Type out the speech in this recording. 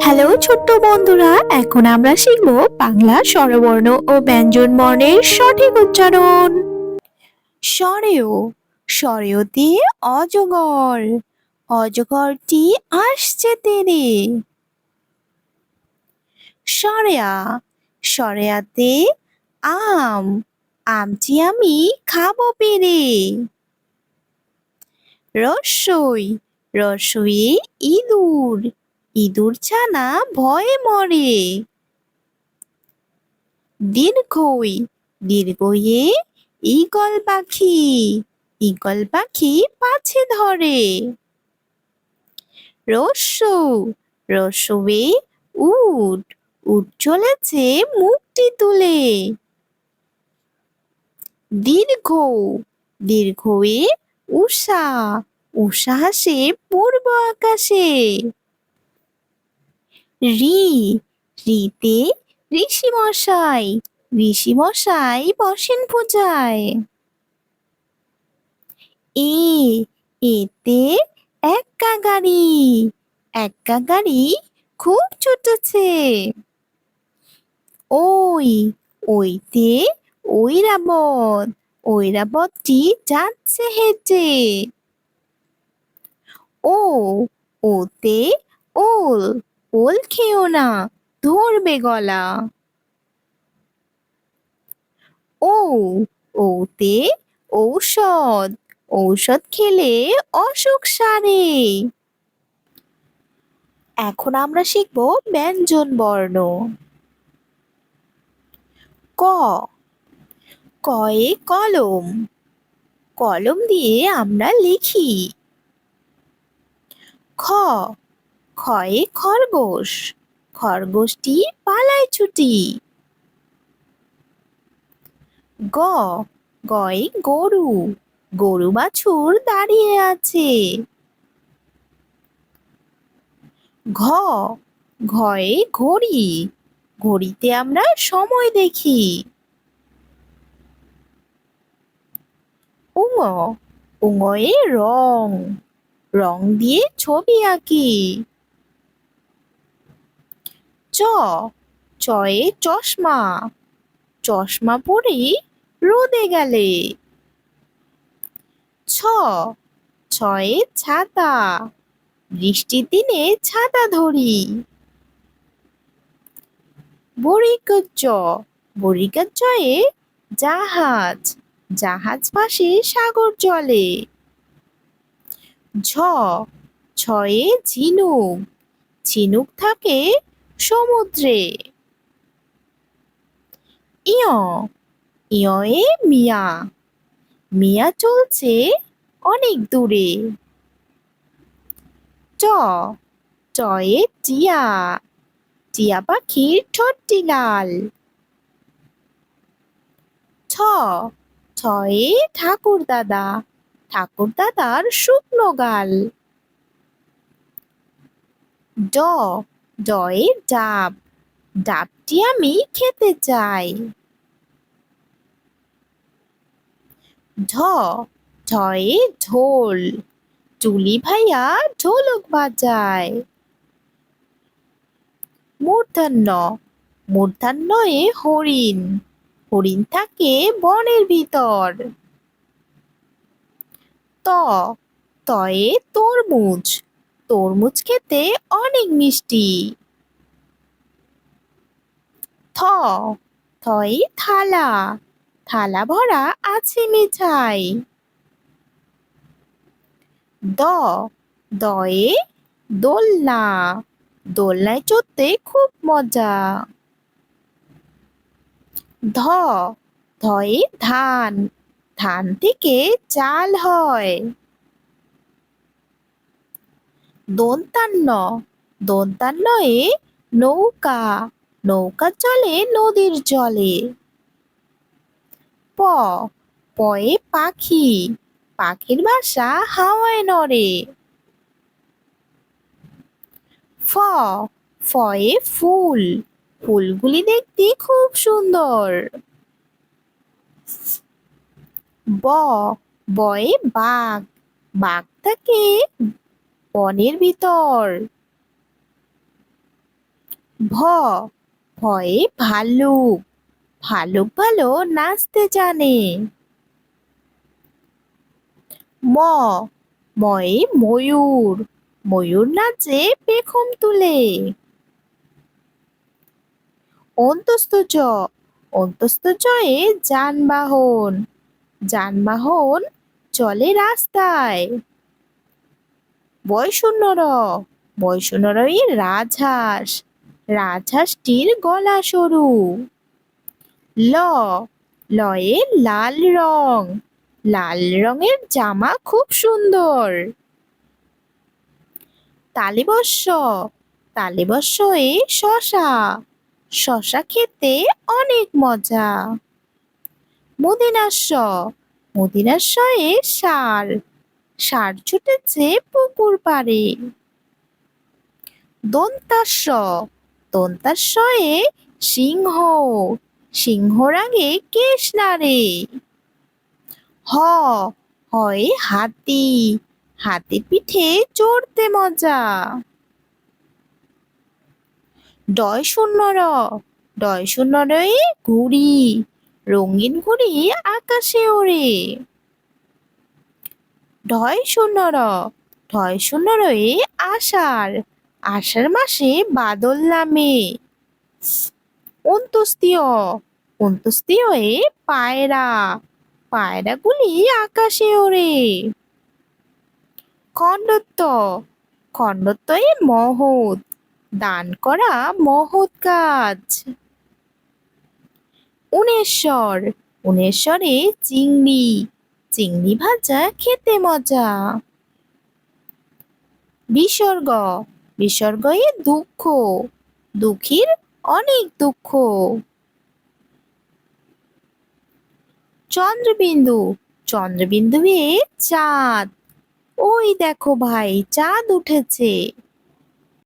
Hello ছোট্ট বন্ধুরা, এখন আমরা শিখব বাংলা স্বরবর্ণ ও ব্যঞ্জন বর্ণের সঠিক উচ্চারণ। স্বরেও, স্বরেওতে অজগর, অজগরটি আসছে তেরে। সরেয়া, সরেয়াতে আম, আমটি আমি খাবো পেরে। রস্যই, রস্যইয়ে ইঁদুর, ইঁদুর ছানা ভয়ে মরে। দীর্ঘই, দীর্ঘইয়ে ঈগল পাখি, ঈগল পাখি পাছে ধরে। রস্যৌ, রস্যৌয়ে উট, উট চলেছে মুখটি তুলে। দীর্ঘ, দীর্ঘয়ে উষা, উষা হাসে পূর্ব আকাশে। রি, রিতে ঋষি মশাই, ঋষি মশাই বসেন পূজায়। এ, এতে এক্কা গাড়ি, এক্কা গাড়ি খুব ছুটেছে। ওই, ওইতে ঐরাবত, ঐরাবতটি যাচ্ছে হেঁটে। ও, ওতে ওল, ওল খেও না ধরবে গলা। ও, ওতে ঔষধ, ঔষধ খেলে অসুখ সারে। এখন আমরা শিখব ব্যঞ্জন বর্ণ। ক, কয়ে কলম, কলম দিয়ে আমরা লিখি। খ, খয়ে খরগোশ, খরগোশটি পালায় ছুটি। গ, গয়ে গরু, গরু বাছুর দাঁড়িয়ে আছে। ঘ, ঘয়ে ঘড়ি, ঘড়িতে আমরা সময় দেখি। উঙ, উঙয়ে রং, রং দিয়ে ছবি আঁকি। চ, চয়ে চশমা, চশমা পরে রোদে গেলে। ছ, ছয়ে ছাতা, বৃষ্টির দিনে ছাতা ধরি। বড়িকা চ, বড়িকা চয়ে জাহাজ, জাহাজ ভাসে সাগর জলে। ঝ, ছয়ে ঝিনুক, ঝিনুক থাকে সমুদ্রে। ইয়, ইয়য়ে মিয়া, মিয়া চলছে অনেক দূরে। ট, টয়ে টিয়া, টিয়া পাখির ঠোঁটটি লাল। ঠ, ঠয়ে ঠাকুর দাদা, ঠাকুর দাদার শুকনো গাল। ড, ডয়ে ডাব, ডাবটি আমি খেতে চাই। ঢ, ঢয়ে ঢোল, টুলি ভাইয়া ঢোলক বাজায়। মূর্ধন্য, মূর্ধন্যয়ে হরিণ, হরিণ থাকে বনের ভিতর। ত, তয়ে তরমুজ, তরমুজ খেতে অনেক মিষ্টি। থ, থয়ে থালা, থালা ভরা আছে মিঠাই। দ, দয়ে দোলনা, দোলনায় চড়তে খুব মজা। ধ, ধয়ে ধান, ধান থেকে চাল হয়। দন্তান্ন, দন্তান্নয়ে নৌকা, নৌকা চলে নদীর জলে। প, পয়ে পাখি, পাখির বাসা হাওয়ায় নড়ে। ফ, ফয়ে ফুল, ফুলগুলি দেখতে খুব সুন্দর। ব, বয়ে বাঘ, বাঘ থাকে বনের ভিতর। ভ ভয়ে ভাল্লুক, ভাল্লুক ভালো নাচতে জানে। ম ময়ে ময়ূর, ময়ূর নাচে পেখম তুলে। অন্তস্থ জ অন্তস্থ জয়ে যানবাহন, যানবাহন চলে রাস্তায়। বয়শূন্য র বয়শূন্য রয়ে রাজহাঁস, রাজহাঁসটির গলা সরু। ল লয়ে লাল রং, লাল রঙের জামা খুব সুন্দর। তালিবস্য তালিবস্যয়ে শশা, শশা খেতে অনেক মজা। মদিনাস্য মদিনাস্যয়ে ষাঁড়, ষাঁড় ছুটেছে পুকুর পাড়ে। দন্তাস্য দন্তাস্যয়ে সিংহ, সিংহর আগে কেশ নাড়ে। হ হয়ে হাতি, হাতি পিঠে চড়তে মজা। ডয় শূন্য র ডয় শূন্য রয়ে ঘুড়ি, রঙিন ঘুড়ি আকাশে ওড়ে। ঢয় শূন্য র ঢয় শূন্য রয়ে আষাঢ়, আষাঢ় মাসে বাদল নামে। অন্ত্যেষ্টিয় অন্ত্যেষ্টিয়য়ে পায়রা, পায়রাগুলি আকাশে ওড়ে। খণ্ডত্ব খণ্ডত্বয়ে মহৎ, দান করা মহৎ কাজ। উনেশ্বর উনেশ্বরে চিংড়ি, চিংড়ি ভাজা খেতে মজা। বিসর্গ বিসর্গয়ে দুঃখ, দুঃখীর অনেক দুঃখ। চন্দ্রবিন্দু চন্দ্রবিন্দু এ চাঁদ, ওই দেখো ভাই চাঁদ উঠেছে।